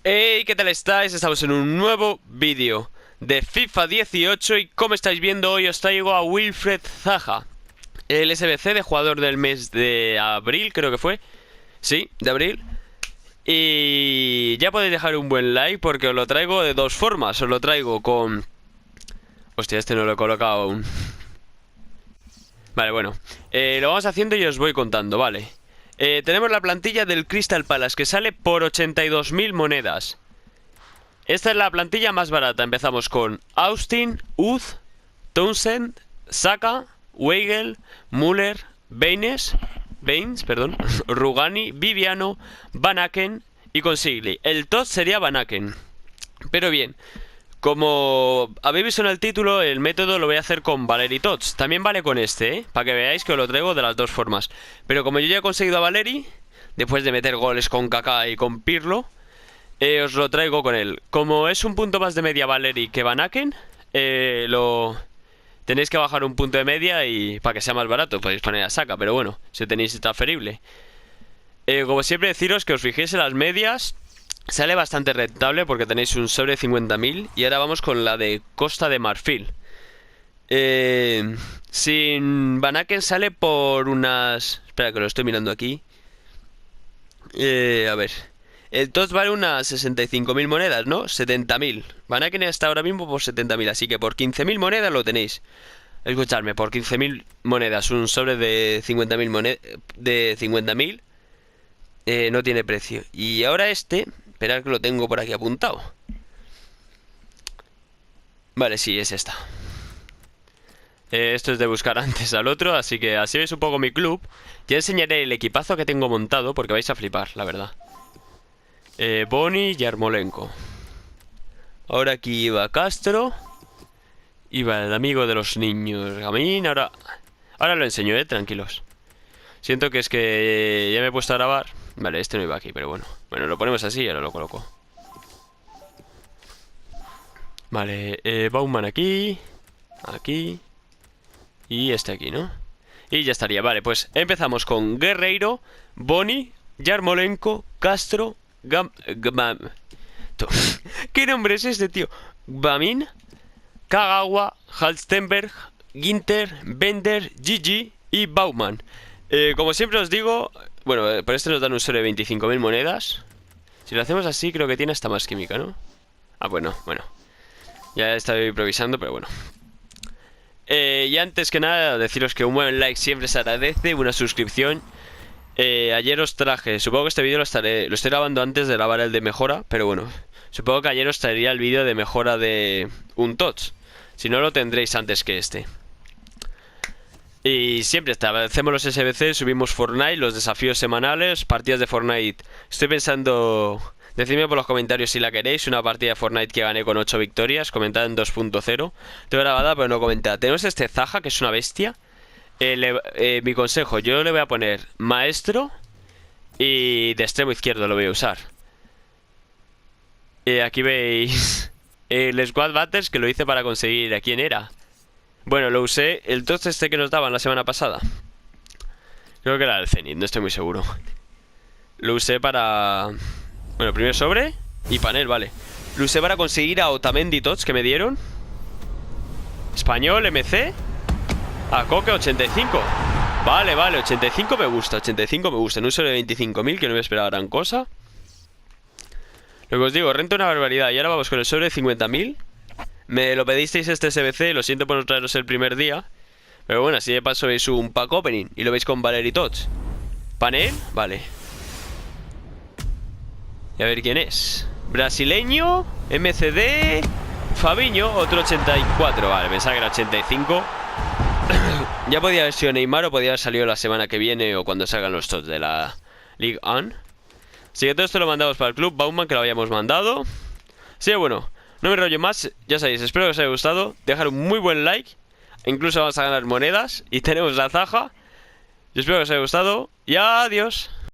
Hey, ¿qué tal estáis? Estamos en un nuevo vídeo de FIFA 18 y como estáis viendo hoy os traigo a Wilfred Zaha, el SBC de jugador del mes de abril, creo que fue. Sí, de abril. Y ya podéis dejar un buen like porque os lo traigo de dos formas. Os lo traigo con... Hostia, este no lo he colocado aún. Vale, bueno. Lo vamos haciendo y os voy contando, vale. Tenemos la plantilla del Crystal Palace que sale por 82.000 monedas. Esta es la plantilla más barata. Empezamos con Austin, Uz, Townsend, Saka, Weigl, Müller, Baines, perdón, Rugani, Viviano, Van Aken y Consigli. El top sería Van Aken. Pero bien, como habéis visto en el título, el método lo voy a hacer con Valeri Tots. También vale con este, para que veáis que os lo traigo de las dos formas. Pero como yo ya he conseguido a Valeri, después de meter goles con Kaká y con Pirlo, os lo traigo con él. Como es un punto más de media Valeri que Van Aken, lo tenéis que bajar un punto de media y para que sea más barato podéis poner a Saka, pero bueno, si tenéis transferible. Como siempre deciros que os fijéis en las medias. Sale bastante rentable porque tenéis un sobre 50.000. Y ahora vamos con la de Costa de Marfil. Sin Van Aken sale por unas... Espera que lo estoy mirando aquí. A ver. El TOTS vale unas 65.000 monedas, ¿no? 70.000. Van Aken está ahora mismo por 70.000. Así que por 15.000 monedas lo tenéis. Escuchadme, por 15.000 monedas un sobre de 50.000 monedas... De 50.000 no tiene precio. Y ahora este... Esperad que lo tengo por aquí apuntado. Vale, sí, es esta. Esto es de buscar antes al otro, así que así veis un poco mi club. Ya enseñaré el equipazo que tengo montado porque vais a flipar, la verdad. Boni y Yarmolenko. Ahora aquí iba Castro. Iba el amigo de los niños Gamín. Ahora lo enseño, tranquilos. Siento que es que ya me he puesto a grabar. Vale, este no iba aquí, pero bueno. Bueno, lo ponemos así y ahora lo coloco. Vale, Bauman aquí. Aquí. Y este aquí, ¿no? Y ya estaría, vale, pues empezamos con Guerreiro, Boni, Yarmolenko, Castro, ¿Qué nombre es este, tío? Gamin, Kagawa, Halstenberg, Ginter, Bender, Gigi y Bauman. Como siempre os digo... Bueno, por este nos dan un sobre de 25.000 monedas. Si lo hacemos así, creo que tiene hasta más química, ¿no? Ah, bueno. Ya estaba improvisando, pero bueno. Y antes que nada, deciros que un buen like siempre se agradece. Una suscripción. Ayer os traje... Supongo que este vídeo lo estoy grabando antes de grabar el de mejora. Pero bueno, supongo que ayer os traería el vídeo de mejora de un TOTS. Si no, lo tendréis antes que este. Y siempre hacemos los SBC, subimos Fortnite, los desafíos semanales, partidas de Fortnite. Estoy pensando, decidme por los comentarios si la queréis, una partida de Fortnite que gané con 8 victorias, comentada en 2.0. Tengo grabada pero no comentada. Tenemos este Zaha que es una bestia. Mi consejo, yo le voy a poner maestro y de extremo izquierdo lo voy a usar. Aquí veis el Squad Battles que lo hice para conseguir a quién era. Bueno, lo usé, el TOTS este que nos daban la semana pasada. Creo que era el Zenith, no estoy muy seguro. Lo usé para... Bueno, primer sobre y panel, vale. Lo usé para conseguir a Otamendi TOTS que me dieron. Español, MC. A Coque 85. Vale, 85 me gusta, 85 me gusta. En un sobre de 25.000 que no me esperaba gran cosa. Lo que os digo, renta una barbaridad. Y ahora vamos con el sobre de 50.000. Me lo pedisteis este SBC, lo siento por no traeros el primer día. Pero bueno, así de paso veis un pack opening y lo veis con Valeri Tots. Panel, vale. Y a ver quién es. Brasileño, MCD, Fabiño, otro 84. Vale, pensaba que era 85. Ya podía haber sido Neymar o podía haber salido la semana que viene o cuando salgan los TOTS de la Ligue 1. Así que todo esto lo mandamos para el club Bauman, que lo habíamos mandado. Sí, bueno. No me rollo más, ya sabéis, espero que os haya gustado. Dejar un muy buen like. Incluso vamos a ganar monedas. Y tenemos la Zaha. Yo espero que os haya gustado. Y adiós.